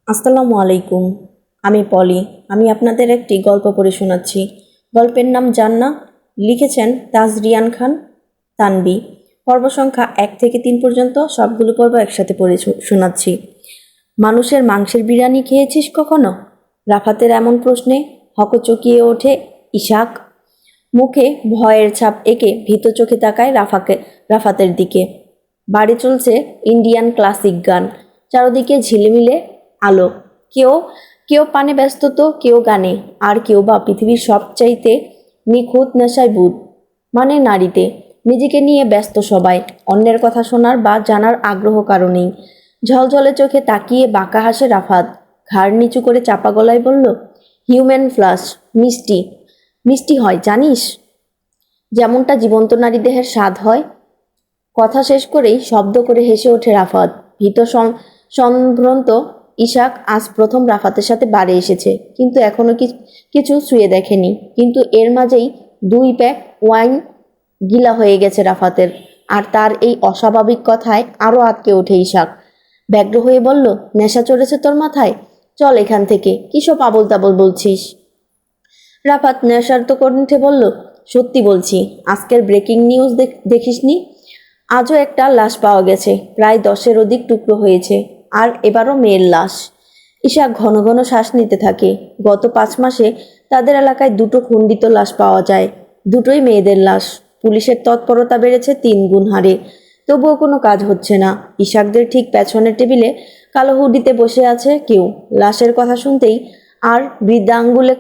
আসসালামু আলাইকুম। আমি পলি। আমি আপনাদের একটি গল্প পড়ে শোনাচ্ছি। গল্পের নাম জান্নাহ। লিখেছেন তাজরিয়ান খান তানবী। পর্ব সংখ্যা 1 থেকে 3 পর্যন্ত সবগুলো পর্ব একসাথে পড়ে শোনাচ্ছি। মানুষের মাংসের বিরিয়ানি খেয়েছিস কখনো? রাফাতের এমন প্রশ্নে হকচকিয়ে ওঠে ইশাক। মুখে ভয়ের ছাপ এঁকে ভীত চোখে তাকায় রাফাতের দিকে। বাড়ি চলছে ইন্ডিয়ান ক্লাসিক গান। চারদিকে ঝিলিমিলে আলো। কেউ কেউ পানে ব্যস্ত, তো কেউ গানে, আর কেউ বা পৃথিবীর সবচাইতে নিখুঁত নেশায় বুধ, মানে নারীতে। নিজেকে নিয়ে ব্যস্ত সবাই, অন্যের কথা শোনার বা জানার আগ্রহ কারণেই। ঝলঝলে চোখে তাকিয়ে বাঁকা হাসে রাফাত। ঘাড় নিচু করে চাপা গলায় বলল, হিউম্যান ফ্লাশ মিষ্টি মিষ্টি হয় জানিস, যেমনটা জীবন্ত নারী দেহের স্বাদ হয়। কথা শেষ করেই শব্দ করে হেসে ওঠে রাফাত। ভীত সম্ভ্রান্ত ইশাক আজ প্রথম রাফাতের সাথে বাড়ি এসেছে, কিন্তু এখনো কিছু ছুঁয়ে দেখেনি। কিন্তু এর মাঝেই 2 প্যাক ওয়াইন গিলা হয়ে গেছে রাফাতের। আর তার এই অস্বাভাবিক কথায় আরও আটকে ওঠে ইশাক। ব্যগ্র হয়ে বলল, নেশা চড়েছে তোর মাথায়? চল এখান থেকে, কি সব আবোল তাবোল বলছিস? রাফাত নেশার্ত কণ্ঠে বলল, সত্যি বলছি। আজকের ব্রেকিং নিউজ দেখিসনি? আজও একটা লাশ পাওয়া গেছে, প্রায় 10-এর অধিক টুকরো হয়েছে, আর এবারও মেয়ের লাশ। ঈশা ঘন ঘন শ্বাস নিতে থাকে। গত 5 মাসে তাদের এলাকায় 2টো খণ্ডিত লাশ পাওয়া যায়, দুটোই মেয়েদের লাশ। পুলিশের তৎপরতা বেড়েছে 3 গুণ হারে, তবুও কোনো কাজ হচ্ছে না। ইশাকদের ঠিক পেছনের টেবিলে কালো হুডিতে বসে আছে কেউ। লাশের কথা শুনতেই আর বৃদ্ধাঙ্গুলে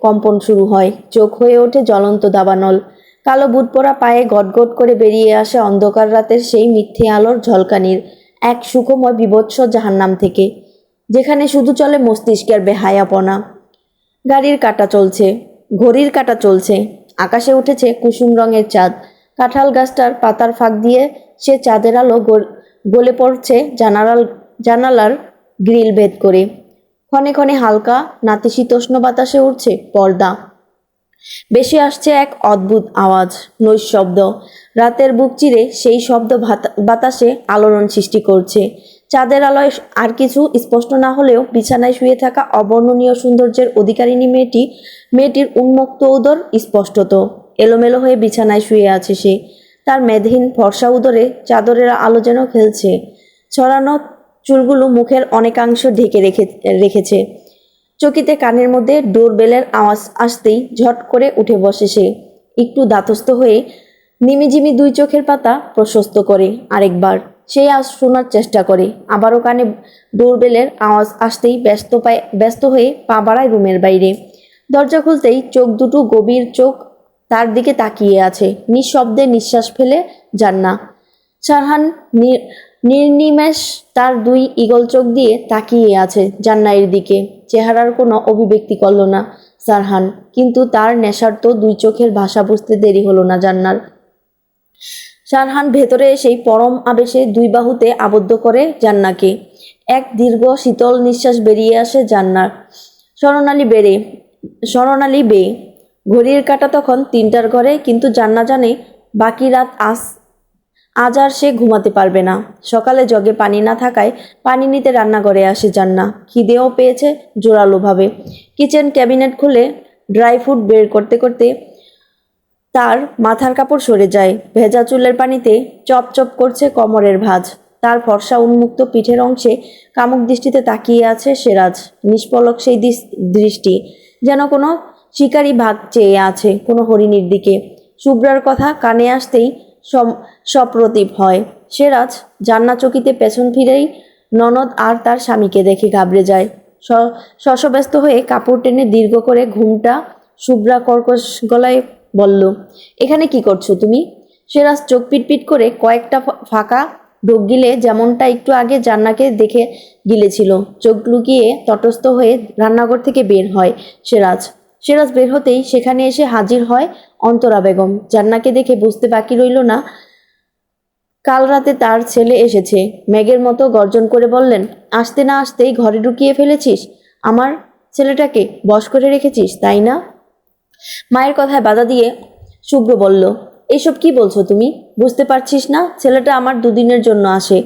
কম্পন শুরু হয়। চোখ হয়ে ওঠে জ্বলন্ত দাবানল। কালো বুট পরা পায়ে গটগট করে বেরিয়ে আসে অন্ধকার রাতের সেই মিথ্যে আলোর ঝলকানির এক সুখময় বিভৎস জাহান্নাম থেকে, যেখানে শুধু চলে মস্তিষ্কের বেহায়াপনা। ঘড়ির কাঁটা চলছে। আকাশে উঠেছে কুসুম রঙের চাঁদ। কাঁঠাল গাছটার পাতার ফাঁক দিয়ে সে চাঁদের আলো গলে পড়ছে জানালার গ্রিল ভেদ করে। ক্ষণে ক্ষণে হালকা নাতিশীতোষ্ণ বাতাসে উঠছে পর্দা। বেশি আসছে এক অদ্ভুত আওয়াজ, নৈশব্দ। রাতের বুক চিরে সেই শব্দ বাতাসে আলোড়ন সৃষ্টি করছে। চাঁদের আলোয় আর কিছু স্পষ্ট না হলেও বিছানায় শুয়ে থাকা অবর্ণনীয় সৌন্দর্যের অধিকারিণী মেয়েটির উন্মুক্ত উদর স্পষ্টত। এলোমেলো হয়ে বিছানায় শুয়ে আছে সে। তার মেদহীন ফর্সা উদরে চাদরের আলো যেন খেলছে। ছড়ানো চুলগুলো মুখের অনেকাংশ ঢেকে রেখেছে। চকিতে কানের মধ্যে ডোরবেলের আওয়াজ আসতেই ঝট করে উঠে বসে সে। একটু ধাতস্থ হয়ে নিমিজিমি 2 চোখের পাতা প্রশস্ত করে আরেকবার সেই আওয়াজ শোনার চেষ্টা করে। আবারও কানে ডোরবেলের আওয়াজ আসতেই ব্যস্ত হয়ে পা বাড়ায় রুমের বাইরে। দরজা খুলতেই চোখ দুটো গভীর চোখ তার দিকে তাকিয়ে আছে। নিঃশব্দে নিঃশ্বাস ফেলে জান্নাহ। সারহান নির্নিমেষ তার 2 ঈগল চোখ দিয়ে তাকিয়ে আছে জান্নাহের দিকে। চেহারার কোনো অভিব্যক্তি করল না সারহান, কিন্তু তার নেশার্ত 2 চোখের ভাষা বুঝতে দেরি হলো না জান্নার। সারহান ভেতরে এসেই পরম আবেশে 2 বাহুতে আবদ্ধ করে জান্নাকে। এক দীর্ঘ শীতল নিঃশ্বাস বেরিয়ে আসে জান্নার স্বর্ণালী বেয়ে। ঘড়ির কাঁটা তখন 3টার ঘরে, কিন্তু জান্নাহ জানে বাকি রাত আজ আর সে ঘুমাতে পারবে না। সকালে জগে পানি না থাকায় পানি নিতে রান্নাঘরে আসে জান্নাহ। খিদেও পেয়েছে জোরালোভাবে। কিচেন ক্যাবিনেট খুলে ড্রাই ফ্রুট বের করতে করতে তার মাথার কাপড় সরে যায়। ভেজা চুলের পানিতে চপ চপ করছে কোমরের ভাঁজ। তার ফর্সা উন্মুক্ত পিঠের অংশে কামুক দৃষ্টিতে তাকিয়ে আছে সেরাজ। নিষ্পলক সেই দৃষ্টি যেন কোনো শিকারী ভাগ চেয়ে আছে কোনো হরিণীর দিকে। শুভ্রার কথা কানে আসতেই সপ্রতিভ হয় সেরাজ। জান্নাহ চকিতে পেছন ফিরেই ননদ আর তার স্বামীকে দেখে ঘাবড়ে যায়। শশব্যস্ত হয়ে কাপড় টেনে দীর্ঘ করে ঘুমটা শুভ্রা কর্কশ গলায় বলল, এখানে কি করছো তুমি? সেরাজ চোখ পিটপিট করে কয়েকটা ফাঁকা ঢোক গিলে, যেমনটা একটু আগে জান্নাহকে দেখে গিলেছিল। চোখ লুকিয়ে তটস্থ হয়ে রান্নাঘর থেকে বের হয় সেরাজ বের হতেই সেখানে এসে হাজির হয় অন্তরা বেগম। জান্নাহকে দেখে বুঝতে বাকি রইল না কাল রাতে তার ছেলে এসেছে। মেঘের মতো গর্জন করে বললেন, আসতে না আসতেই ঘরে ঢুকিয়ে ফেলেছিস? আমার ছেলেটাকে বশ করে রেখেছিস, তাই না? মায়ের কথায় বাধা দিয়ে শুভ্র বলল, এইসব কি বলছো তুমি? বুঝতে পারছিস না ছেলেটা আমার দুদিনের জন্য আসে,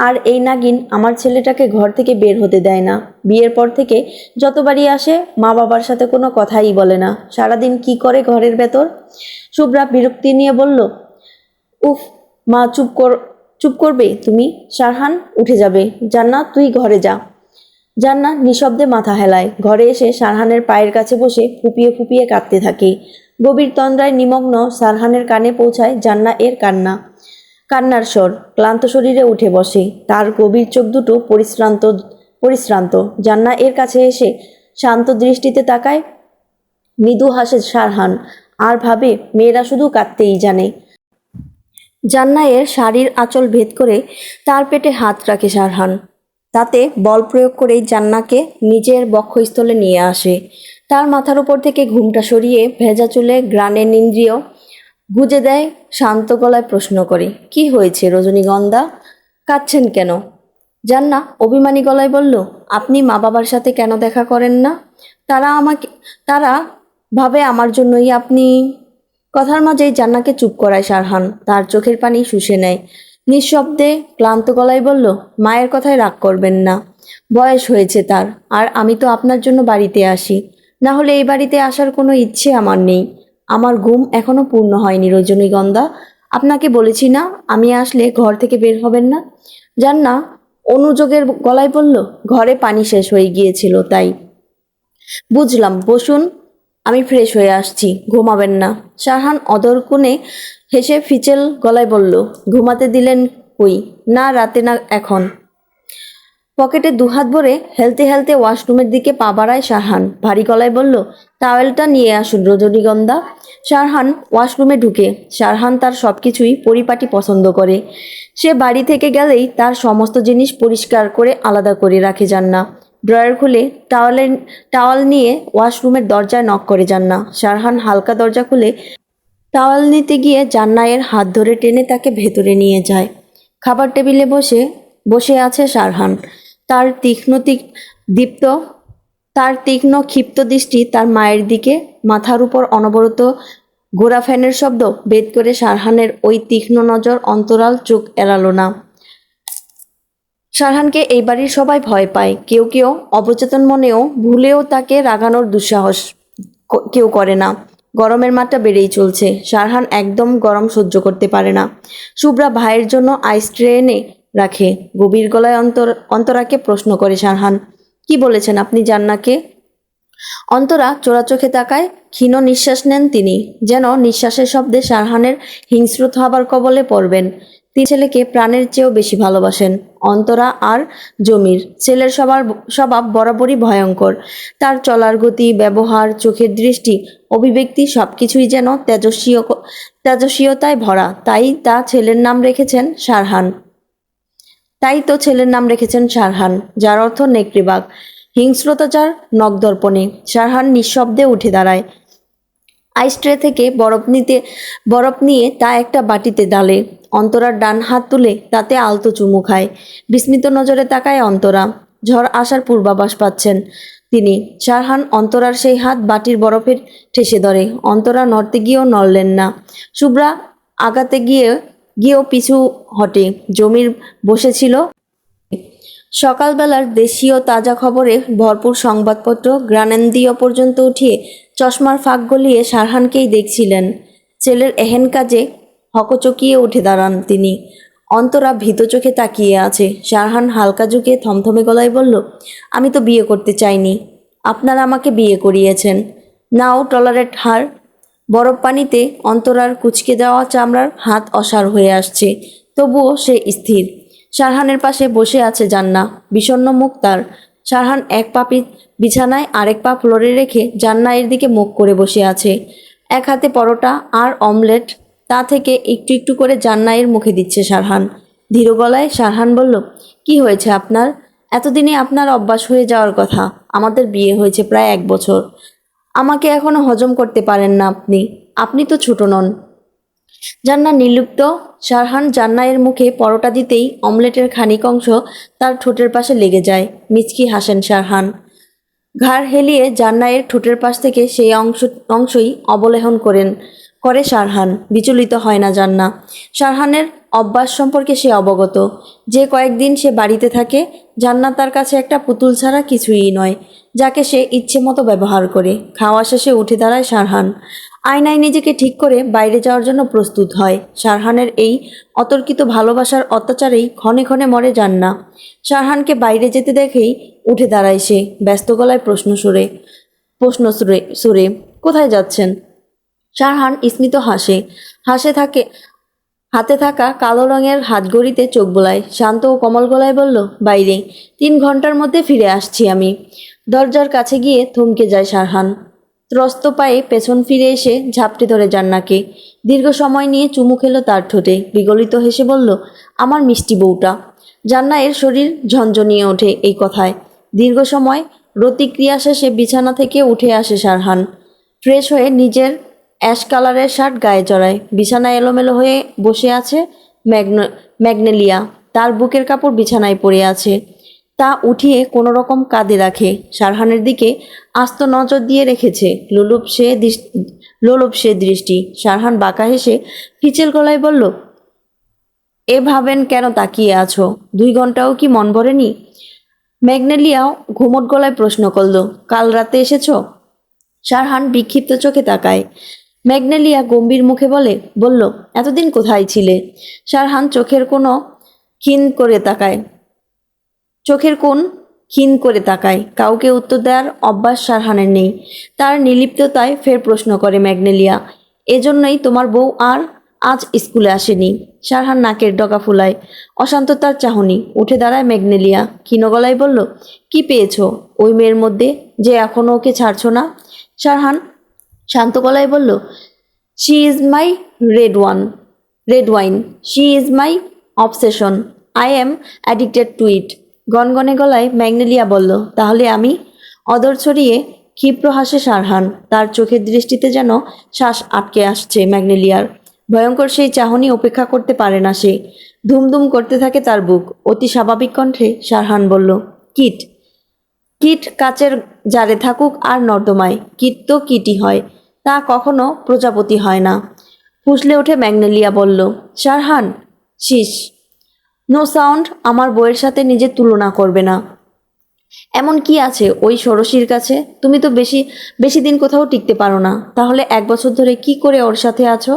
আর এই নাগিন আমার ছেলেটাকে ঘর থেকে বের হতে দেয় না। বিয়ের পর থেকে যতবারই আসে মা বাবার সাথে কোনো কথাই বলে না, সারাদিন কি করে ঘরের ভেতর। শুভ্রা বিরক্তি নিয়ে বলল, উফ মা, চুপ করবে তুমি? শারহান উঠে যাবে। জান্নাত তুই ঘরে যা। জান্নাত নিঃশব্দে মাথা হেলায়। ঘরে এসে শারহানের পায়ের কাছে বসে ফুপিয়ে ফুপিয়ে কাঁদতে থাকে। গভীর তন্দ্রায় নিমগ্ন শারহানের কানে পৌঁছায় জান্না এর কান্নার স্বর। ক্লান্ত শরীরে উঠে বসে, তার গভীর চোখ দুটো পরিশ্রান্ত। জান্না এর কাছে এসে শান্ত দৃষ্টিতে তাকায়। মৃদু হাসে শারহান, আর ভাবে মেয়েরা শুধু কাঁদতেই জানে। জান্নায়ের শাড়ির আঁচল ভেদ করে তার পেটে হাত রাখে শারহান। তাতে বল প্রয়োগ করেই জান্নাকে নিজের বক্ষস্থলে নিয়ে আসে। তার মাথার উপর থেকে ঘুমটা সরিয়ে ভেজা চুলে গ্রাণের ইন্দ্রিয় গুজে দেয়। শান্ত গলায় প্রশ্ন করে, কি হয়েছে রজনীগন্ধা? কাঁদছেন কেন? জান্না অভিমানী গলায় বলল, আপনি মা বাবার সাথে কেন দেখা করেন না? তারা ভাবে আমার জন্যই আপনি। কথার মাঝেই জান্নাকে চুপ করায় শারহান। তার চোখের পানি শুষে নেয়। নিঃশব্দে ক্লান্ত গলায় বলল, মায়ের কথায় রাগ করবেন না, বয়স হয়েছে তার। আর আমি তো আপনার জন্য বাড়িতে আসি, না হলে এই বাড়িতে আসার কোনো ইচ্ছে আমার নেই। আমার ঘুম এখনো পূর্ণ হয়নি রজনীগন্ধা। আপনাকে বলেছি না আমি আসলে ঘর থেকে বের হবেন না? জান্না অনুযোগের গলায় বলল, ঘরে পানি শেষ হয়ে গিয়েছিল তাই। বুঝলাম, বসুন, আমি ফ্রেশ হয়ে আসছি। ঘুমাবেন না? শারহান অদর কোণে হেসে ফিচেল গলায় বলল, ঘুমাতে দিলেন কই? না, রাতে না, এখন। পকেটে দুহাত ভরে হেলতে হেলতে ওয়াশরুমের দিকে পা বাড়ায় শারহান। ভারী গলায় বলল, টাওয়েলটা নিয়ে আসুন রজনীগন্ধা। শারহান ওয়াশরুমে ঢুকে। শারহান তার সব কিছুই পরিপাটি পছন্দ করে। সে বাড়ি থেকে গেলেই তার সমস্ত জিনিস পরিষ্কার করে আলাদা করে রাখে জান্না। ড্রয়ার খুলে টাওয়াল নিয়ে ওয়াশরুমের দরজায় নক করে জান্না। শারহান হালকা দরজা খুলে টাওয়াল নিতে গিয়ে জান্নায়ের হাত ধরে টেনে তাকে ভেতরে নিয়ে যায়। খাবার টেবিলে বসে বসে আছে শারহান। তার দীপ্ত তার তীক্ষ্ণ ক্ষিপ্ত দৃষ্টি তার মায়ের দিকে। মাথার উপর অনবরত ঘোড়া ফ্যানের শব্দ ভেদ করে শারহানের ওই তীক্ষ্ণ নজর অন্তরাল চোখ এড়ালো না। শারহানকে এই বাড়ির সবাই ভয় পায়। কেউ কেউ অবচেতন মনেও ভুলেও তাকে রাগানোর দুঃসাহস কেউ করে না। গরমের মাত্রা বেড়েই চলছে। শারহান একদম গরম সহ্য করতে পারে না। শুভ্রা ভাইয়ের জন্য আইস ট্রে এনে রাখে। গভীর গলায় অন্তরাকে প্রশ্ন করে শারহান, কি বলেছেন আপনি জান্নাকে? অন্তরা চোরা চোখে তাকায়। ক্ষীণ নিঃশ্বাস নেন তিনি, যেন নিঃশ্বাসের শব্দে শারহানের হিংস্রত হবার কবলে পড়বেন। তিনি ছেলেকে প্রাণের চেয়েও বেশি ভালোবাসেন। অন্তরা আর জমির ছেলের স্বভাব বরাবরই ভয়ঙ্কর। তার চলার গতি, ব্যবহার, চোখের দৃষ্টি, অভিব্যক্তি সবকিছুই যেন তেজস্বীয়তায় ভরা। তাই তো ছেলের নাম রেখেছেন শারহান, যার অর্থ নেকড়েবাঘ। হিংস্রতা যার নখদর্পণে। শারহান নিঃশব্দে উঠে দাঁড়ায়। আইস ট্রে থেকে বরফ নিয়ে তা একটা বাটিতে ডালে। অন্তরার ডান হাত তুলে তাতে আলতো চুমু খায়। বিস্মিত নজরে তাকায় অন্তরা। ঝড় আসার পূর্বাভাস পাচ্ছেন তিনি। শারহান অন্তরার সেই হাত বাটির বরফের ঠেসে ধরে। অন্তরা নড়তে গিয়েও নড়লেন না। শুভ্রা আগাতে গিয়েও পিছু হটে। জমির বসেছিল। সকালবেলার দেশীয় তাজা খবরে ভরপুর সংবাদপত্র গ্রানেন্দীয় পর্যন্ত উঠিয়ে চশমার ফাঁক গলিয়ে শারহানকেই দেখছিলেন। ছেলের এহেন কাজে হকচকিয়ে উঠে দাঁড়ান তিনি। অন্তরা ভীত চোখে তাকিয়ে আছে। শারহান হালকা ঝুঁকে থমথমে গলায় বলল, আমি তো বিয়ে করতে চাইনি, আপনারা আমাকে বিয়ে করিয়েছেন। নাও টলারেট হার। বরফ পানিতে অন্তরার কুঁচকে দেওয়া চামড়ার হাত অসাড় হয়ে আসছে, তবুও সে স্থির। শারহানের পাশে বসে আছে জান্না, বিষণ্ণ মুখ তার। শারহান এক পা বিছানায়, আরেক পা ফ্লোরে রেখে জান্না এর দিকে মুখ করে বসে আছে। এক হাতে পরোটা আর অমলেট, তা থেকে একটু একটু করে জান্না এর মুখে দিচ্ছে শারহান। ধীর গলায় শারহান বলল, কি হয়েছে আপনার? এতদিনে আপনার অভ্যাস হয়ে যাওয়ার কথা। আমাদের বিয়ে হয়েছে প্রায় 1 বছর। আমাকে এখনো হজম করতে পারেন না আপনি তো ছোট নন। জান্না নির্লিপ্ত। শারহান জান্নায়ের মুখে পরোটা দিতেই অমলেটের খানিক অংশ তার ঠোঁটের পাশে লেগে যায়। মিচকি হাসেন শারহান। ঘাড় হেলিয়ে জান্নায়ের ঠোঁটের পাশ থেকে সেই অংশই অবলেহন করেন। করে শারহান। বিচলিত হয় না জান্না। শারহানের অভ্যাস সম্পর্কে সে অবগত। যে কয়েকদিন সে বাড়িতে থাকে, জান্নাত তার কাছে একটা পুতুল ছাড়া কিছুই নয়, যাকে সে ইচ্ছে মতো ব্যবহার করে। খাওয়া শেষে উঠে দাঁড়ায় শারহান। আয়নায় নিজেকে ঠিক করে বাইরে যাওয়ার জন্য প্রস্তুত হয়। শারহানের এই অতর্কিত ভালোবাসার অত্যাচারেই ক্ষণে ক্ষণে মরে জান্না। শারহানকে বাইরে যেতে দেখেই উঠে দাঁড়ায় সে, ব্যস্ত গলায় প্রশ্ন সুরে, কোথায় যাচ্ছেন? শারহান স্মিত হাতে থাকা কালো রঙের হাতঘড়িতে চোখ বোলায়। শান্ত ও কোমল গলায় বলল, বাইরে। 3 ঘন্টার মধ্যে ফিরে আসছি আমি। দরজার কাছে গিয়ে থমকে যায় শারহান। ত্রস্ত পায়ে পেছন ফিরে এসে ঝাপটে ধরে জান্নাকে। দীর্ঘ সময় নিয়ে চুমু খেলো তার ঠোঁটে। বিগলিত হেসে বলল, আমার মিষ্টি বউটা। জান্না এর শরীর ঝনঝনিয়ে ওঠে এই কথায়। দীর্ঘ সময় রতিক্রিয়া শেষে বিছানা থেকে উঠে আসে শারহান। ফ্রেশ হয়ে নিজের অ্যাশ কালারের শার্ট গায়ে জড়ায়। বিছানায় এলোমেলো হয়ে বসে আছে ম্যাগনেলিয়া। তার বুকের কাপড় বিছানায় পড়ে আছে। তা উঠিয়ে কোনো রকম কাঁধে রাখে। শারহানের দিকে আস্ত নজর দিয়ে রেখেছে লোলুপ সে দৃষ্টি। শারহান বাঁকা হেসে ফিচেল গলায় বলল, এ ভাবেন কেন তাকিয়ে আছো? 2 ঘন্টাও কি মন ভরেনি? ম্যাগনেলিয়াও ঘুমট গলায় প্রশ্ন করল, কাল রাতে এসেছো? শারহান বিক্ষিপ্ত চোখে তাকায়। ম্যাগনেলিয়া গম্ভীর মুখে বলল, এতদিন কোথায় ছিলে? শারহান চোখের কোণ ক্ষীণ করে তাকায়। কাউকে উত্তর দেওয়ার অভ্যাস শারহানের নেই। তার নির্লিপ্ততায় ফের প্রশ্ন করে ম্যাগনেলিয়া, এজন্যই তোমার বউ আর আজ স্কুলে আসেনি? শারহান নাকের ডগা ফুলায়। অশান্ত তার চাহনি। উঠে দাঁড়ায় ম্যাগনেলিয়া। ক্ষীণ গলায় বলল, কি পেয়েছো ওই মেয়ের মধ্যে যে এখনো ওকে ছাড়ছো না? শারহান শান্ত গলায় বলল, she is my red wine. She is my obsession. I am addicted to it. গনগনে গলায় ম্যাগনেলিয়া বলল, তাহলে আমি? অদর ছড়িয়ে ক্ষিপ্র হাসে শারহান। তার চোখের দৃষ্টিতে যেন শ্বাস আটকে আসছে ম্যাগনেলিয়ার। ভয়ঙ্কর সেই চাহনি উপেক্ষা করতে পারে না সে। ধুমধুম করতে থাকে তার বুক। অতি স্বাভাবিক কণ্ঠে শারহান বলল, কিট। কিট কাচের জারে থাকুক আর নর্দমায়, কিট তো কিটই হয়, তা কখনো প্রজাপতি হয় না। ফুঁসলে ওঠে ম্যাগনেলিয়া বলল, শারহান, শীষ। No sound. আমার বইয়ের সাথে নিজের তুলনা করবে না। এমন কি আছে ওই ষোড়শীর কাছে? তুমি তো বেশি দিন কোথাও টিকতে পারো না। তাহলে 1 বছর ধরে কি করে ওর সাথে আছো?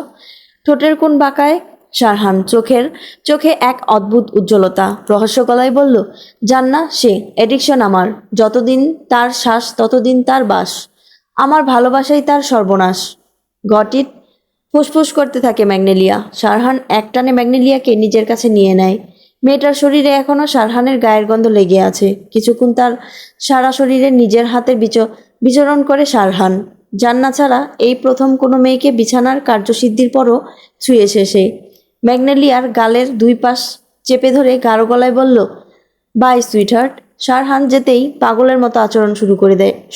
ঠোঁটের কোণ বাঁকায় শারহান। চোখে এক অদ্ভুত উজ্জ্বলতা। রহস্য গলায় বলল, জান্না, সে এডিকশন আমার। যতদিন তার শ্বাস ততদিন তার বাস। আমার ভালোবাসাই তার সর্বনাশ। Got it? ফুসফুস করতে থাকে ম্যাগনেলিয়া। শারহান একটানে ম্যাগনেলিয়াকে নিজের কাছে নিয়ে নেয়। মেয়েটার শরীরে এখনও শারহানের গায়ের গন্ধ লেগে আছে। কিছুক্ষণ তার সারা শরীরে নিজের হাতের বিচরণ করে শারহান। জান্না ছাড়া এই প্রথম কোনো মেয়েকে বিছানার কার্যসিদ্ধির পরও ছুঁয়েছে সে। ম্যাগনেলিয়ার গালের 2 পাশ চেপে ধরে গাঢ় গলায় বলল, বাই সুইটহার্ট। শারহান যেতেই পাগলের মতো আচরণ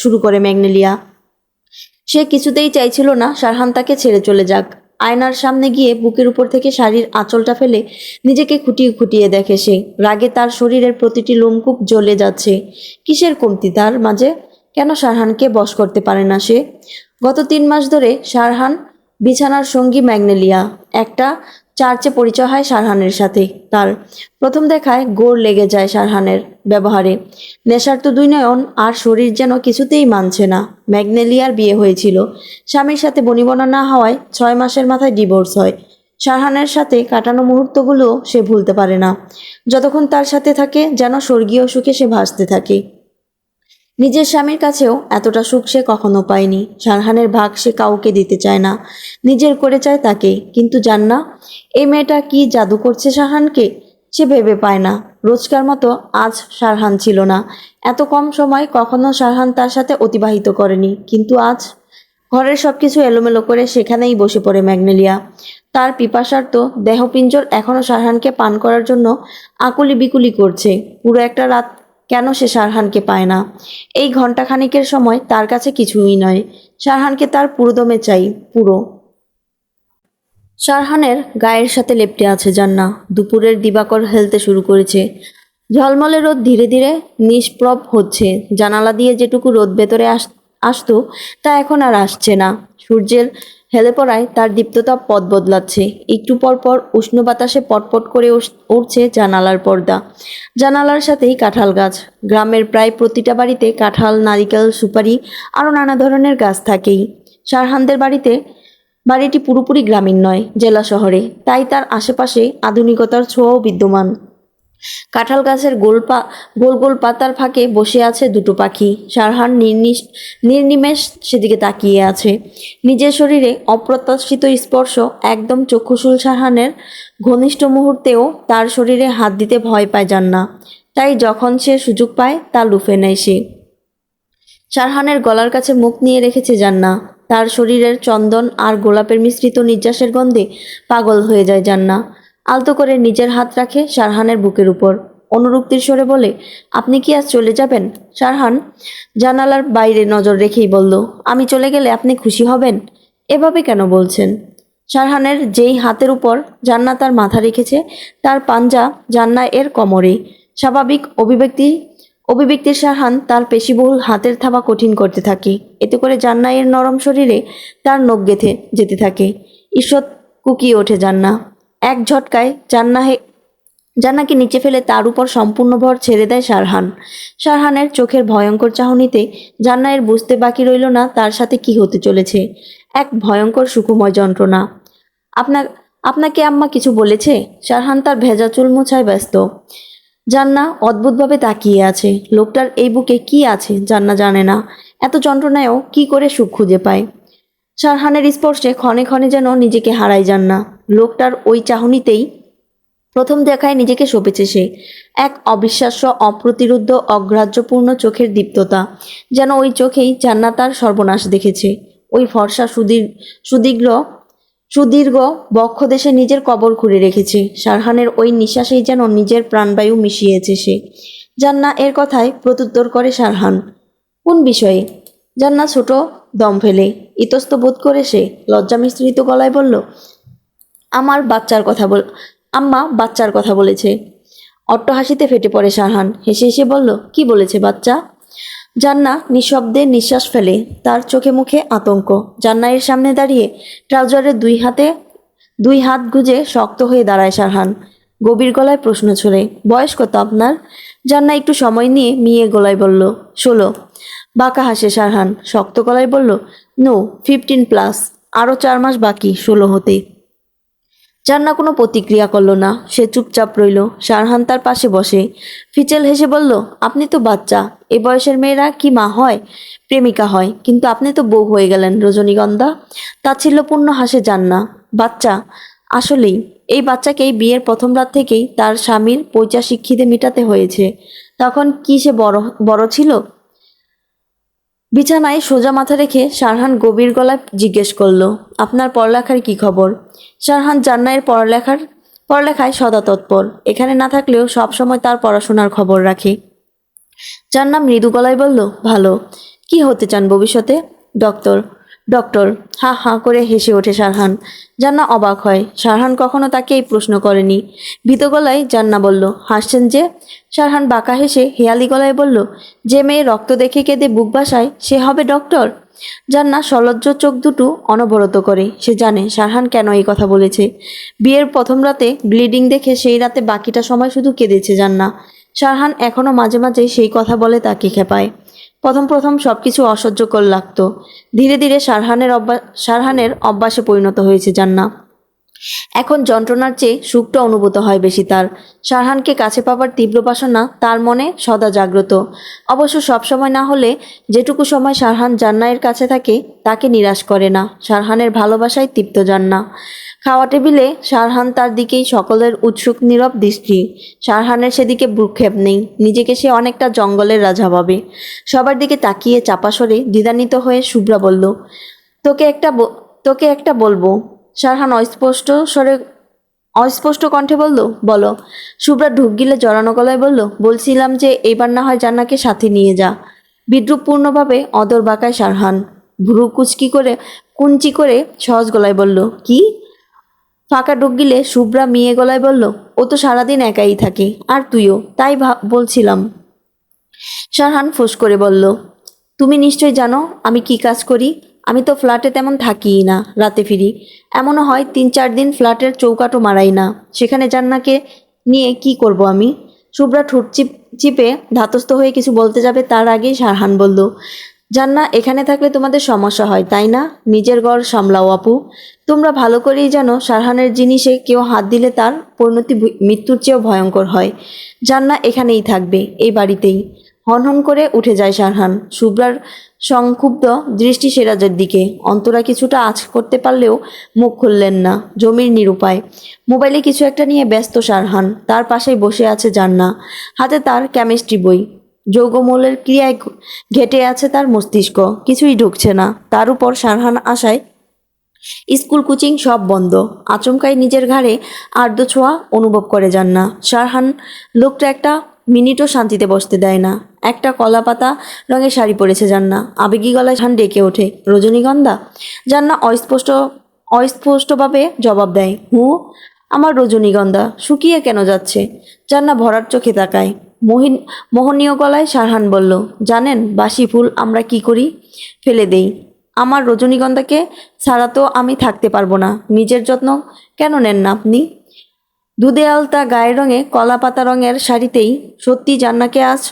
শুরু করে ম্যাগনেলিয়া। সে কিছুতেই চাইছিল না শারহান তাকে ছেড়ে চলে যাক। আয়নার সামনে গিয়ে বুকের উপর থেকে শাড়ির আঁচলটা ফেলে নিজেকে খুঁটিয়ে খুঁটিয়ে দেখে সে। রাগে তার শরীরের প্রতিটি লোমকূপ জ্বলে যাচ্ছে। কিসের কমতি তার মাঝে? কেন শারহানকে বশ করতে পারে না সে? গত 3 মাস ধরে শারহান বিছানার সঙ্গী ম্যাগনেলিয়া। একটা চার্চে পরিচয় হয় শারহানের সাথে তার। প্রথম দেখায় গোড় লেগে যায় শারহানের ব্যবহারে। নেশার তো 2 নয়ন, আর শরীর যেন কিছুতেই মানছে না। ম্যাগনেলিয়ার বিয়ে হয়েছিল। স্বামীর সাথে বনিবনা না হওয়ায় 6 মাসের মাথায় ডিভোর্স হয়। শারহানের সাথে কাটানো মুহূর্তগুলো সে ভুলতে পারে না। যতক্ষণ তার সাথে থাকে যেন স্বর্গীয় সুখে সে ভাসতে থাকে। নিজের স্বামীর কাছেও এতটা সুখ সে কখনো পায়নি। শারহানের ভাগ সে কাউকে দিতে চায় না, নিজের করে চায় তাকে। কিন্তু জান্না, এই মেয়েটা কি জাদু করছে শারহানকে? সে ভেবে পায় না। রোজকার মতো আজ শারহান ছিল না। এত কম সময় কখনো শারহান তার সাথে অতিবাহিত করেনি। কিন্তু আজ ঘরের সবকিছু এলোমেলো করে সেখানেই বসে পড়ে ম্যাগনেলিয়া। তার পিপাসার্ত দেহপিঞ্জর এখনো শারহানকে পান করার জন্য আকুলি বিকুলি করছে। পুরো একটা রাত কেন সে শারহানকে পায় না? এই ঘণ্টাখানিকের সময় তার কাছে কিছুই নয়। শারহানকে তার পুরোদমে চাই, পুরো। শারহানের গায়ের সাথে লেপ্টে আছে জান্না। দুপুরের দিবাকর হেলতে শুরু করেছে। ঝলমলে রোদ ধীরে ধীরে নিষ্প্রভ হচ্ছে। জানালা দিয়ে যেটুকু রোদ ভেতরে আসতো তা এখন আর আসছে না। সূর্যের হেলে পড়ায় তার দীপ্ততাপ পথ বদলাচ্ছে। একটু পর পর উষ্ণ বাতাসে পটপট করে উঠছে জানালার পর্দা। জানালার সাথেই কাঁঠাল গাছ। গ্রামের প্রায় প্রতিটা বাড়িতে কাঁঠাল, নারিকেল, সুপারি আরও নানা ধরনের গাছ থাকেই। শারহানদের বাড়িটি পুরোপুরি গ্রামীণ নয়, জেলা শহরে, তাই তার আশেপাশে আধুনিকতার ছোঁয়াও বিদ্যমান। কাঁঠাল গাছের গোল গোল পাতার ফাঁকে বসে আছে দুটো পাখি। শারহান নির্নিমেষ সেদিকে তাকিয়ে আছে। নিজের শরীরে অপ্রত্যাশিত স্পর্শ একদম চক্ষুশূল। শারহানের ঘনিষ্ঠ মুহূর্তেও তার শরীরে হাত দিতে ভয় পায় জান্না, তাই যখন সে সুযোগ পায় তা লুফে নেয় সে। শারহানের গলার কাছে মুখ নিয়ে রেখেছে জান্না। তার শরীরের চন্দন আর গোলাপের মিশ্রিত নিঃশ্বাসের গন্ধে পাগল হয়ে যায় জান্না। আলতো করে নিজের হাত রাখে শারহানের বুকের উপর। অনুরক্তির স্বরে বলে, আপনি কি আজ চলে যাবেন? শারহান জানালার বাইরে নজর রেখেই বলল, আমি চলে গেলে আপনি খুশি হবেন? এভাবে কেন বলছেন? শারহানের যেই হাতের উপর জান্না তার মাথা রেখেছে, তার পাঞ্জা জান্না এর কোমরে। স্বাভাবিক অভিব্যক্তির শারহান তার পেশিবহুল হাতের থাবা কঠিন করতে থাকে। এতে করে জান্না এর নরম শরীরে তার নখ গেঁথে যেতে থাকে। ঈষৎ কুকিয়ে ওঠে জান্না। এক ঝটকায় জান্নাকে নিচে ফেলে তার উপর সম্পূর্ণ ভর ছেড়ে দেয় শারহান। শারহানের চোখের ভয়ঙ্কর চাহনিতে জান্না এর বুঝতে বাকি রইল না তার সাথে কি হতে চলেছে। এক ভয়ঙ্কর সুখময় যন্ত্রণা। আপনাকে আম্মা কিছু বলেছে? শারহান তার ভেজা চুল মোছায় ব্যস্ত। জান্না অদ্ভুতভাবে তাকিয়ে আছে। লোকটার এই বুকে কি আছে জান্না জানে না। এত যন্ত্রণায়ও কি করে সুখ খুঁজে পায়। শারহানের স্পর্শে ক্ষণে ক্ষণে যেন নিজেকে হারায় জান্না। লোকটার ওই চাহনিতেই প্রথম দেখায় নিজেকে সঁপেছে সে। এক অবিশ্বাস্য, অপ্রতিরোধ্য, অগ্রাহ্যপূর্ণ চোখের দীপ্ততা। যেন ওই চোখেই জান্না তার সর্বনাশ দেখেছে। ওই ফর্সা সুদীর্ঘ বক্ষদেশে নিজের কবর খুঁড়ে রেখেছে। শারহানের ওই নিঃশ্বাসেই যেন নিজের প্রাণবায়ু মিশিয়েছে সে। জান্না এর কথায় প্রত্যুত্তর করে শারহান, কোন বিষয়ে? জান্না ছোট দম ফেলে ইতস্ত বোধ করে সে লজ্জা মিশ্রিত গলায় বলল, আম্মা বাচ্চার কথা বলেছে। অট্টহাসিতে ফেটে পড়ে শারহান। হেসে হেসে বলল, কি বলেছে বাচ্চা? জান্না নিঃশব্দে নিঃশ্বাস ফেলে। তার চোখে মুখে আতঙ্ক। জান্না এর সামনে দাঁড়িয়ে ট্রাউজারের দুই হাত গুজে শক্ত হয়ে দাঁড়ায় শারহান। গভীর গলায় প্রশ্ন ছড়ে, বয়স কত আপনার? জান্না একটু সময় নিয়ে মিয়ে গলায় বলল, 16। বাঁকা হাসে শারহান। শক্ত গলায় বলল, নো, 15+। আরও 4 মাস বাকি 16 হতে। জান্না কোনো প্রতিক্রিয়া করল না। সে চুপচাপ রইল। শারহান তার পাশে বসে ফিচেল হেসে বলল, আপনি তো বাচ্চা। এ বয়সের মেয়েরা কি মা হয়? প্রেমিকা হয়। কিন্তু আপনি তো বউ হয়ে গেলেন রজনীগন্ধা। তাচ্ছিল্যপূর্ণ হাসে জান্না। বাচ্চা? আসলেই এই বাচ্চাকেই বিয়ের প্রথম রাত থেকেই তার স্বামীর পৈশাচিক খিদে মেটাতে হয়েছে। তখন কি সে বড় ছিল? বিছানায় সোজা মাথা রেখে শারহান গভীর গলায় জিজ্ঞেস করল, আপনার পড়ালেখার কি খবর? শারহান জান্নার পড়ালেখায় সদা তৎপর। এখানে না থাকলেও সবসময় তার পড়াশোনার খবর রাখে। জান্না মৃদু গলায় বলল, ভালো। কি হতে চান ভবিষ্যতে? ডক্টর। ডক্টর? হা হা করে হেসে ওঠে শারহান। জান্না অবাক হয়। শারহান কখনো তাকে এই প্রশ্ন করেনি। ভীত গলায় জান্না বলল, হাসছেন যে? শারহান বাঁকা হেসে হেয়ালি গলায় বলল, যে মেয়ে রক্ত দেখে কেঁদে বুক বাসায় সে হবে ডক্টর? জান্না সলজ্জ চোখ দুটো অনবরত করে। সে জানে শারহান কেন এই কথা বলেছে। বিয়ের প্রথম রাতে ব্লিডিং দেখে সেই রাতে বাকিটা সময় শুধু কেঁদেছে জান্না। শারহান এখনও মাঝে মাঝে সেই কথা বলে তাকে খেপায়। প্রথম সবকিছু অসহ্যকর লাগতো। ধীরে ধীরে শারহানের অভ্যাসে পরিণত হয়েছে জান্না। এখন যন্ত্রণার চেয়ে সুখটা অনুভূত হয় বেশি তার। শারহানকে কাছে পাবার তীব্র বাসনা তার মনে সদা জাগ্রত। অবশ্য সবসময় না হলে যেটুকু সময় শারহান জান্নার কাছে থাকে তাকে নিরাশ করে না। শারহানের ভালোবাসায় তৃপ্ত জান্না। খাওয়া টেবিলে শারহান তার দিকেই সকলের উৎসুক নীরব দৃষ্টি। শারহানের সেদিকে ভ্রুক্ষেপ নেই। নিজেকে সে অনেকটা জঙ্গলের রাজা ভাবে। সবার দিকে তাকিয়ে চাপা স্বরে দ্বিধান্বিত হয়ে শুভ্রা বলল, তোকে একটা বলবো। শারহান অস্পষ্ট কণ্ঠে বলল, বলো। শুভ্রা ঢুক গিলে জড়ানো গলায় বলল, বলছিলাম যে এইবার না হয় জান্নাকে সাথে নিয়ে যা। বিদ্রুপপূর্ণভাবে অদর বাঁকায় শারহান। ভ্রু কুঞ্চি করে সহজ গলায় বলল, কি? ফাঁকা ঢুক গিলে শুভ্রা মিয়ে গলায় বলল, ও তো সারাদিন একাই থাকে, আর তুইও, তাই বলছিলাম। শারহান ফোঁস করে বলল, তুমি নিশ্চয় জানো আমি কি কাজ করি। আমি তো ফ্ল্যাটে তেমন থাকিই না, রাতে ফিরি। এমনও হয় 3-4 দিন ফ্ল্যাটের চৌকাঠও মারাই না। সেখানে জান্নাকে নিয়ে কি করব আমি? শুভ্রা ঠোঁট চিপে ধাতস্থ হয়ে কিছু বলতে যাবে তার আগেই শারহান বলল, জান্না, এখানে থাকলে তোমাদের সমস্যা হয় তাই না? নিজের ঘর সামলাও আপু। তোমরা ভালো করেই জানো শারহানের জিনিসে কেউ হাত দিলে তার পরিণতি মৃত্যুর চেয়েও ভয়ঙ্কর হয়। জান্না এখানেই থাকবে, এই বাড়িতেই। হনহন করে উঠে যায় শারহান। শুভ্রার সংক্ষুব্ধ দৃষ্টি সিরাজের দিকে। অন্তরা কিছুটা আঁচ করতে পারলেও মুখ খুললেন না, জমির নিরুপায়। মোবাইলে কিছু একটা নিয়ে ব্যস্ত শারহান। তার পাশেই বসে আছে জান্না, হাতে তার কেমিস্ট্রি বই। যৌগমূলের ক্রিয়ায় ঘেটে আছে তার মস্তিষ্ক, কিছুই ঢুকছে না। তার উপর শারহান আশায় স্কুল কোচিং সব বন্ধ। আচমকাই নিজের ঘাড়ে আর্দ্র ছোঁয়া অনুভব করে জান্না। শারহান লোকটা একটা মিনিটও শান্তিতে বসতে দেয় না। একটা কলাপাতা রঙের শাড়ি পরেছে জান্না। আবেগী গলায় শান ডেকে ওঠে, রজনীগন্ধা? জান্না অস্পষ্টভাবে জবাব দেয়, আমার রজনীগন্ধা। শুকিয়ে কেন যাচ্ছে? জান্না ভরার চোখে তাকায়। মোহনীয় গলায় শারহান বলল, জানেন বাসি ফুল আমরা কি করি? ফেলে দেই। আমার রজনীগন্ধাকে ছাড়া তো আমি থাকতে পারবো না। নিজের যত্ন কেন নেন না আপনি? দুধে আলতা গায়ের রঙে কলা পাতা রঙের শাড়িতেই সত্যি জান্নাকে আজ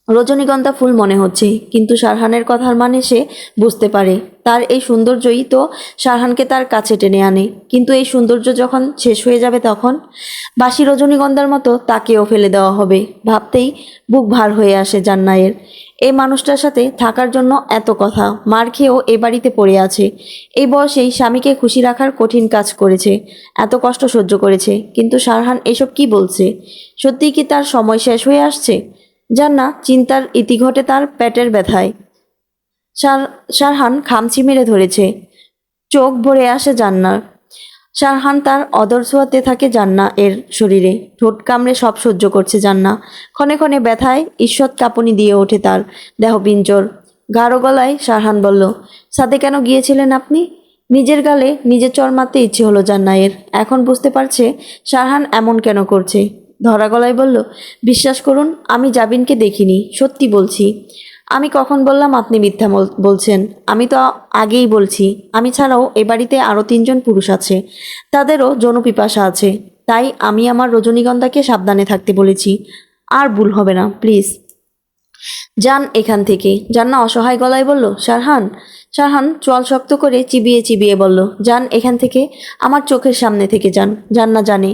রজনীগন্ধা ফুল মনে হচ্ছে। কিন্তু শারহানের কথার মানে সে বুঝতে পারে। তার এই সৌন্দর্যই তো শারহানকে তার কাছে টেনে আনে। কিন্তু এই সৌন্দর্য যখন শেষ হয়ে যাবে তখন বাসি রজনীগন্ধার মতো তাকেও ফেলে দেওয়া হবে। ভাবতেই বুক ভার হয়ে আসে জান্নায়ের। এই মানুষটার সাথে থাকার জন্য এত কথা, মার খেয়েও এ বাড়িতে পড়ে আছে। এই বয়সেই স্বামীকে খুশি রাখার কঠিন কাজ করেছে, এত কষ্ট সহ্য করেছে। কিন্তু শারহান এসব কি বলছে? সত্যিই কি তার সময় শেষ হয়ে আসছে? জান্না চিন্তার ইতি ঘটে তার পেটের ব্যথায়। শারহান খামচি মেরে ধরেছে। চোখ ভরে আসে জান্নার। শারহান তার অদর ছোঁয়াতে থাকে জান্না এর শরীরে। ঠোঁট কামড়ে সব সহ্য করছে জান্না। ক্ষণে ক্ষণে ব্যথায় ঈষৎ কাঁপুনি দিয়ে ওঠে তার দেহ পিঞ্জর। গাঢ় গলায় শারহান বলল, সাথে কেন গিয়েছিলেন আপনি? নিজের গালে নিজের চড় মারতে ইচ্ছে হলো জান্নায়ের। এখন বুঝতে পারছে শারহান এমন কেন করছে। ধরা গলায় বলল, বিশ্বাস করুন আমি জাবিনকে দেখিনি, সত্যি বলছি। আমি কখন বললাম আপনি মিথ্যা বলছেন? আমি তো আগেই বলছি আমি ছাড়াও এ বাড়িতে আরও 3জন পুরুষ আছে, তাদেরও যৌন পিপাসা আছে। তাই আমি আমার রজনীগন্ধাকে সাবধানে থাকতে বলেছি। আর ভুল হবে না, প্লিজ যান এখান থেকে। জান্না অসহায় গলায় বলল, শারহান। শারহান চোয়াল শক্ত করে চিবিয়ে চিবিয়ে বলল, যান এখান থেকে, আমার চোখের সামনে থেকে যান। জান্না জানে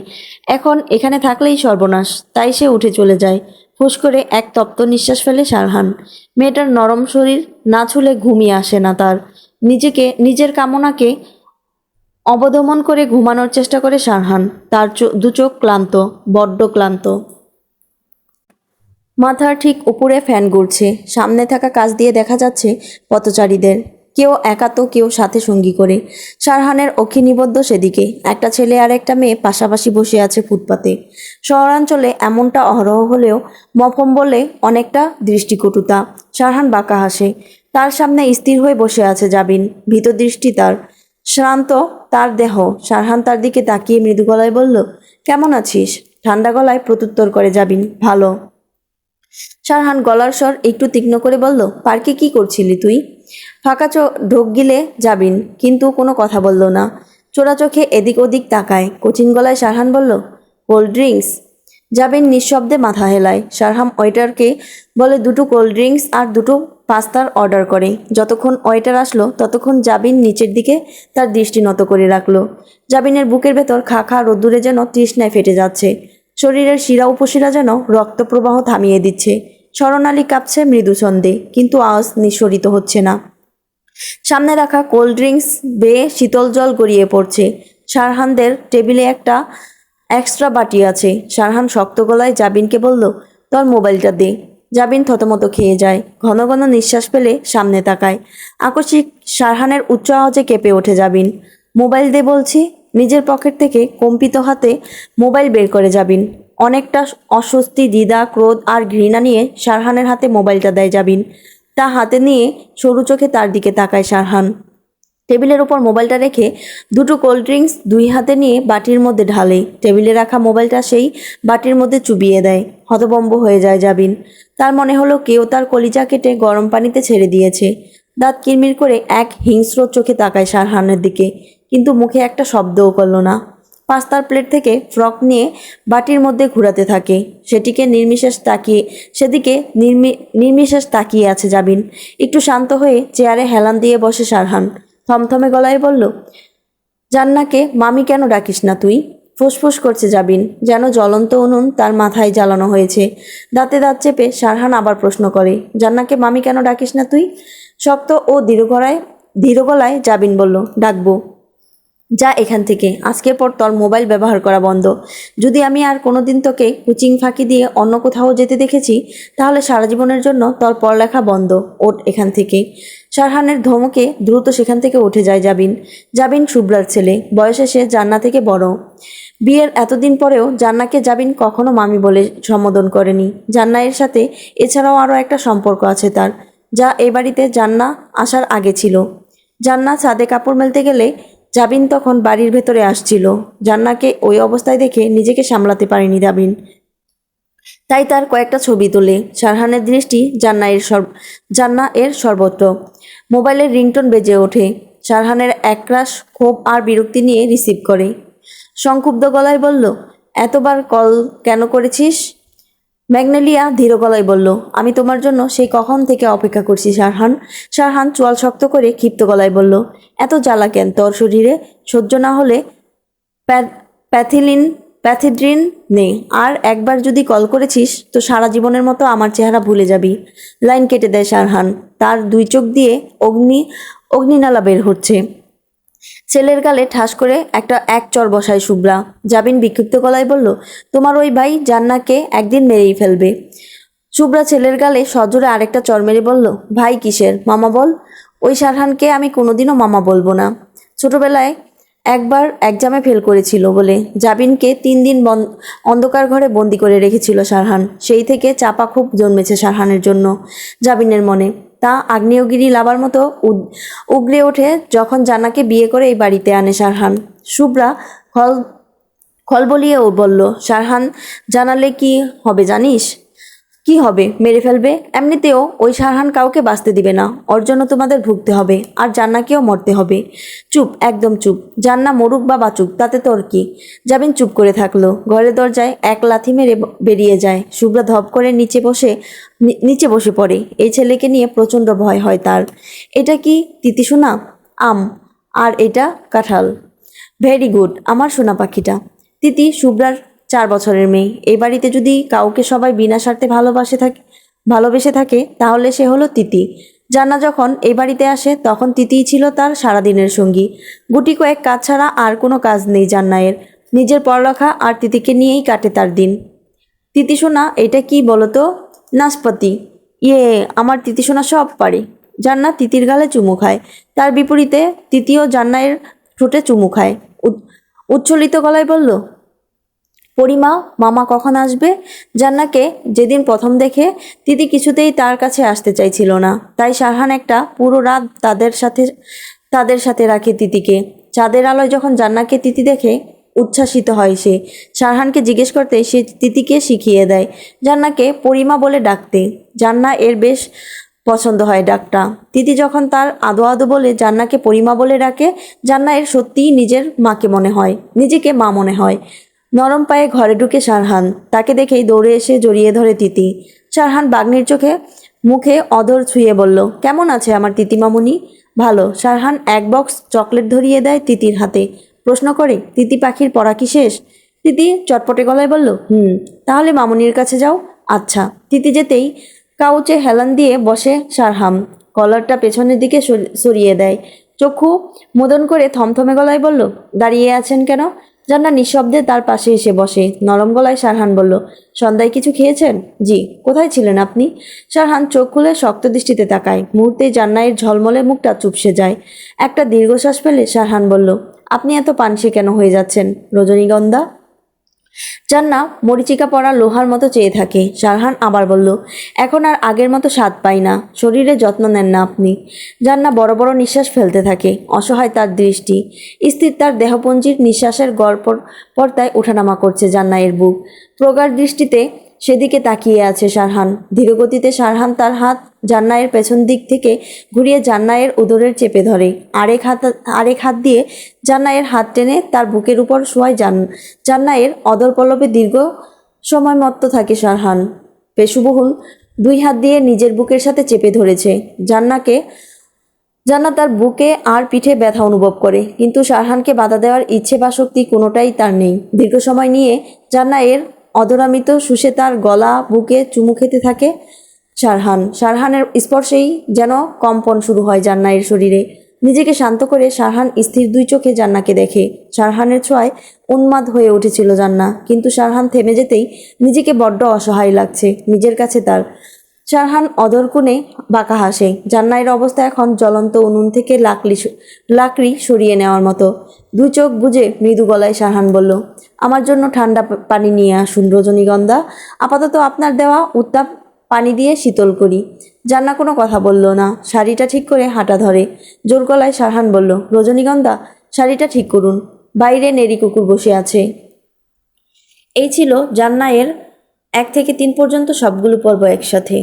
এখন এখানে থাকলেই সর্বনাশ, তাই সে উঠে চলে যায়। ফুস করে এক তপ্ত নিঃশ্বাস ফেলে শারহান। মেয়েটার নরম শরীর না ছুলে ঘুমিয়ে আসে না তার। নিজের কামনাকে অবদমন করে ঘুমানোর চেষ্টা করে শারহান। তার দু চোখ ক্লান্ত, বড্ড ক্লান্ত। মাথার ঠিক উপরে ফ্যান ঘুরছে। সামনে থাকা কাচ দিয়ে দেখা যাচ্ছে পথচারীদের, কেউ একা তো কেউ সাথে সঙ্গী করে। শারহানের অক্ষি নিবদ্ধ সেদিকে। একটা ছেলে আর একটা মেয়ে পাশাপাশি বসে আছে ফুটপাতে। শহরাঞ্চলে এমনটা অহরহ হলেও মফম বলে অনেকটা দৃষ্টিকটুতা। শারহান বাঁকা হাসে। তার সামনে স্থির হয়ে বসে আছে জাবিন। ভীত দৃষ্টি তার, শ্রান্ত তার দেহ। শারহান তার দিকে তাকিয়ে মৃদু গলায় বলল, কেমন আছিস? ঠান্ডা গলায় প্রত্যুত্তর করে জাবিন, ভালো। শারহান গলার স্বর একটু তীক্ষ্ণ করে বলল, পার্কে কি করছিলি তুই? ফাঁকা ঢোক গিলে যাবিন, কিন্তু কোনো কথা বলল না। চোরা চোখে এদিক ওদিক তাকায়। কঠিন গলায় শারহান বলল, কোল্ড ড্রিঙ্কস? জাবিন নিঃশব্দে মাথা হেলায়। শারহান ওয়েটারকে বলে 2টো কোল্ড ড্রিঙ্কস আর 2টো পাস্তার অর্ডার করে। যতক্ষণ ওয়েটার আসলো ততক্ষণ জাবিন নিচের দিকে তার দৃষ্টি নত করে রাখলো। জাবিনের বুকের ভেতর খা খা রোদ্দুরে যেন তৃষ্ণায় ফেটে যাচ্ছে। শরীরের শিরা উপশিরা যেন রক্তপ্রবাহ থামিয়ে দিচ্ছে। স্মরণালী কাঁপছে মৃদু ছন্দে, কিন্তু আওয়াজ নিঃসরিত হচ্ছে না। সামনে রাখা কোল্ড ড্রিঙ্কস বেয়ে শীতল জল গড়িয়ে পড়ছে। শারহানদের টেবিলে একটা এক্সট্রা বাটি আছে। শারহান শক্ত গলায় জাবিনকে বলল, তোর মোবাইলটা দে। জাবিন থতমত খেয়ে যায়। ঘন ঘন নিঃশ্বাস ফেলে সামনে তাকায়। আকস্মিক শারহানের উচ্চ আওয়াজে কেঁপে ওঠে জাবিন। মোবাইল দে বলছি। নিজের পকেট থেকে কম্পিত হাতে মোবাইল বের করে জাবিন। অনেকটা অস্বস্তি, দ্বিধা, ক্রোধ আর ঘৃণা নিয়ে শারহানের হাতে মোবাইলটা দেয় জাবিন। তা হাতে নিয়ে সরু চোখে তার দিকে তাকায় শারহান। টেবিলের উপর মোবাইলটা রেখে দুটো কোল্ড ড্রিঙ্কস দুই হাতে নিয়ে বাটির মধ্যে ঢালে। টেবিলে রাখা মোবাইলটা সেই বাটির মধ্যে চুবিয়ে দেয়। হতভম্ব হয়ে যায় জাবিন। তার মনে হলো কেউ তার কলিজা কেটে গরম পানিতে ছেড়ে দিয়েছে। দাঁত কিরমির করে এক হিংস্র চোখে তাকায় শারহানের দিকে, কিন্তু মুখে একটা শব্দও করল না। পাস্তার প্লেট থেকে ফ্রক নিয়ে বাটির মধ্যে ঘোরাতে থাকে। সেদিকে নির্বিশেষ তাকিয়ে আছে জাবিন। একটু শান্ত হয়ে চেয়ারে হেলান দিয়ে বসে শারহান। থমথমে গলায় বলল, জান্নাকে মামি কেন ডাকিস না তুই? ফুসফুস করছে জাবিন, যেন জ্বলন্ত উনুন তার মাথায় জ্বালানো হয়েছে। দাঁতে দাঁত চেপে শারহান আবার প্রশ্ন করে, জান্নাকে মামি কেন ডাকিস না তুই? শক্ত ও ধীর গলায় জাবিন বলল, ডাকবো। যা এখান থেকে, আজকের পর তোর মোবাইল ব্যবহার করা বন্ধ। যদি আমি আর কোনোদিন তোকে কোচিং ফাঁকি দিয়ে অন্য কোথাও যেতে দেখেছি, তাহলে সারা জীবনের জন্য তোর পড়ালেখা বন্ধ। ওঠ এখান থেকে। শারহানের ধমকে দ্রুত সেখান থেকে উঠে যায় জাবিন। জাবিন শুভ্রার ছেলে, বয়সে সে জান্না থেকে বড়। বিয়ের এতদিন পরেও জান্নাকে জাবিন কখনো মামি বলে সম্বোধন করেনি। জান্না এর সাথে এছাড়াও আরও একটা সম্পর্ক আছে তার, যা এই বাড়িতে জান্না আসার আগে ছিল। জান্না ছাদে কাপড় মেলতে গেলে জাবিন তখন বাড়ির ভেতরে আসছিল। জান্নাকে ওই অবস্থায় দেখে নিজেকে সামলাতে পারেনি জাবিন, তাই তার কয়েকটা ছবি তোলে। শারহানের দৃষ্টি জান্না এর সর্বত্র। মোবাইলের রিংটোন বেজে ওঠে। শারহানের একরাশ ক্ষোভ আর বিরক্তি নিয়ে রিসিভ করে। সংক্ষুব্ধ গলায় বলল, এতবার কল কেন করেছিস? ম্যাগনোলিয়া ধীর গলায় বলল, আমি তোমার জন্য সেই কখন থেকে অপেক্ষা করছি শারহান। শারহান চোয়াল শক্ত করে ক্ষিপ্ত গলায় বলল, এত জ্বালা কেন তোর শরীরে? সহ্য না হলে প্যাথিড্রিন নে। আর একবার যদি কল করেছিস তো সারা জীবনের মতো আমার চেহারা ভুলে যাবি। লাইন কেটে দেয় শারহান। তার দুই চোখ দিয়ে অগ্নিনালা বের হচ্ছে। ছেলের গালে ঠাস করে এক চর বসায় শুভ্রা। জাবিন বিক্ষিপ্ত গলায় বলল, তোমার ওই ভাই জান্নাকে একদিন মেরেই ফেলবে। শুভ্রা ছেলের গালে সজোরে আরেকটা চর মেরে বলল, ভাই কিসের, মামা বল। ওই শারহানকে আমি কোনোদিনও মামা বলবো না। ছোটবেলায় একবার এক্সামে ফেল করেছিল বলে জাবিনকে 3 দিন অন্ধকার ঘরে বন্দি করে রেখেছিল শারহান। সেই থেকে চাপা খুব জন্মেছে শারহানের জন্য জাবিনের মনে। তা আগ্নেয়গিরি লাভার মতো উগড়ে ওঠে যখন জান্নাকে বিয়ে করে এই বাড়িতে আনে শারহান। শুভ্রা খলবলিয়ে বলল, শারহান জানালে কি হবে জানিস? কি হবে? মেরে ফেলবে। এমনিতেও ওই শারহান কাউকে বাঁচতে দিবে না। ওর জন্য তোমাদের ভুগতে হবে, আর জান্নাকেও মরতে হবে। চুপ, একদম চুপ। জান্না মরুক বা বাঁচুক তাতে তোর কি? জাবিন চুপ করে থাকলো। ঘরের দরজায় এক লাথি মেরে বেরিয়ে যায়। শুভ্রা ধপ করে নিচে বসে পড়ে। এই ছেলেকে নিয়ে প্রচণ্ড ভয় হয় তার। এটা কি তিতি সোনা? আম। আর এটা কাঁঠাল। ভেরি গুড আমার সোনা পাখিটা। তিতি শুভ্রার 4 বছরের মেয়ে। এই বাড়িতে যদি কাউকে সবাই বিনা স্বার্থে ভালোবেসে থাকে তাহলে সে হলো তিতি। জান্না যখন এই বাড়িতে আসে তখন তিতিই ছিল তার সারাদিনের সঙ্গী। গুটি কয়েক কাজ ছাড়া আর কোনো কাজ নেই জান্নায়ের। নিজের পড়ালেখা আর তিতিকে নিয়েই কাটে তার দিন। তিতি সোনা, এটা কি বলো তো? নাশপাতি। ইয়ে, আমার তিতি সোনা সব পারে। জান্না তিতির গালে চুমু খায়। তার বিপরীতে তিতিও জান্নায়ের ঠোঁটে চুমু খায়। উচ্ছ্বলিত গলায় বলল, পরিমা, মামা কখন আসবে? জান্নাকে যেদিন প্রথম দেখে তিতি কিছুতেই তার কাছে আসতে চাইছিল না, তাই শারহান একটা পুরো রাত তাদের সাথে রাখে তিতিকে। চাঁদের আলোয় যখন জান্নাকে তিতি দেখে উচ্ছ্বাসিত হয় সে। শারহানকে জিজ্ঞেস করতে সে তিতিকে শিখিয়ে দেয় জান্নাকে পরিমা বলে ডাকতে। জান্না এর বেশ পছন্দ হয় ডাকটা। তিতি যখন তার আদো আদো বলে জান্নাকে পরিমা বলে ডাকে, জান্না এর সত্যিই নিজেকে মা মনে হয়। নরম পায়ে ঘরে ঢুকে শারহান। তাকে দেখেই দৌড়ে এসে জড়িয়ে ধরে তিতি। শারহান বাগ্নির মুখে অধর ছুঁয়ে বলল, কেমন আছে আমার তিতি মামুনি? ভালো। শারহান এক বক্স চকলেট ধরিয়ে দেয় তিতির হাতে। প্রশ্ন করে, তিতি পাখির পড়া কি শেষ? তিতি চটপটে গলায় বলল, তাহলে মামুনির কাছে যাও। আচ্ছা। তিতি যেতেই কাউচে হেলান দিয়ে বসে শারহান। কলারটা পেছনের দিকে সরিয়ে দেয়। চক্ষু মুদন করে থমথমে গলায় বলল, দাঁড়িয়ে আছেন কেন? জান্না নিঃশব্দে তার পাশে এসে বসে। নরম গলায় শারহান বলল, সন্ধ্যায় কিছু খেয়েছেন? জি। কোথায় ছিলেন আপনি? শারহান চোখ খুলে শক্ত দৃষ্টিতে তাকায়। মুহূর্তে জান্নায়ের ঝলমলে মুখটা চুপসে যায়। একটা দীর্ঘশ্বাস ফেলে শারহান বলল, আপনি এত পানসে কেন হয়ে যাচ্ছেন রজনীগন্ধা? জান্না মরিচিকা পড়া লোহার মতো চেয়ে থাকে। শারহান আবার বলল, এখন আর আগের মতো স্বাদ পাই না, শরীরে যত্ন নেন না আপনি। জান্না বড় বড় নিঃশ্বাস ফেলতে থাকে। অসহায় তার দৃষ্টি। স্থির তার দেহপঞ্জির নিঃশ্বাসের গড়পড় পর্দায় ওঠানামা করছে জান্নায়ের বুক। প্রগাঢ় দৃষ্টিতে সেদিকে তাকিয়ে আছে শারহান। ধীরগতিতে শারহান তার হাত জান্নায়ের পেছন দিক থেকে ঘুরিয়ে জান্নায়ের উদরের চেপে ধরে। আরেক হাত দিয়ে জান্নায়ের হাত টেনে তার বুকের উপর শোয়ায় জান্নায়ের অদর পল্লবে দীর্ঘ সময় মত্ত থাকে শারহান। পেশুবহুল দুই হাত দিয়ে নিজের বুকের সাথে চেপে ধরেছে জান্নাত তার বুকে আর পিঠে ব্যথা অনুভব করে, কিন্তু শারহানকে বাধা দেওয়ার ইচ্ছে বা শক্তি কোনোটাই তার নেই। দীর্ঘ সময় নিয়ে জান্নায়ের অধরামিত শুষে তার গলা বুকে চুমু খেতে থাকে শারহানের স্পর্শেই যেন কম্পন শুরু হয় জান্নায়ের শরীরে। নিজেকে শান্ত করে শারহান স্থির দুই চোখে জান্নাকে দেখে। শারহানের ছোঁয়ায় উন্মাদ হয়ে উঠেছিল জান্না, কিন্তু শারহান থেমে যেতেই নিজেকে বড্ড অসহায় লাগছে নিজের কাছে তার। শারহান অদর কোণে বাঁকা হাসে। জান্নায়ের অবস্থা এখন জ্বলন্ত উনুন থেকে লাকড়ি সরিয়ে নেওয়ার মতো। দুই চোখ বুজে মৃদু গলায় শারহান বলল, আমার জন্য ঠান্ডা পানি নিয়ে আসুন রজনীগন্ধা। আপাতত আপনার দেওয়া উত্তাপ পানি দিয়ে শীতল করি। জান্না কোনো কথা বলল না। শাড়িটা ঠিক করে হাঁটা ধরে। জোর গলায় শারহান বলল, রজনীগন্ধা, শাড়িটা ঠিক করুন, বাইরে নেড়ি কুকুর বসে আছে। এই ছিল জান্নায়ের 1 থেকে 3 পর্যন্ত সবগুলো পর্ব একসাথে।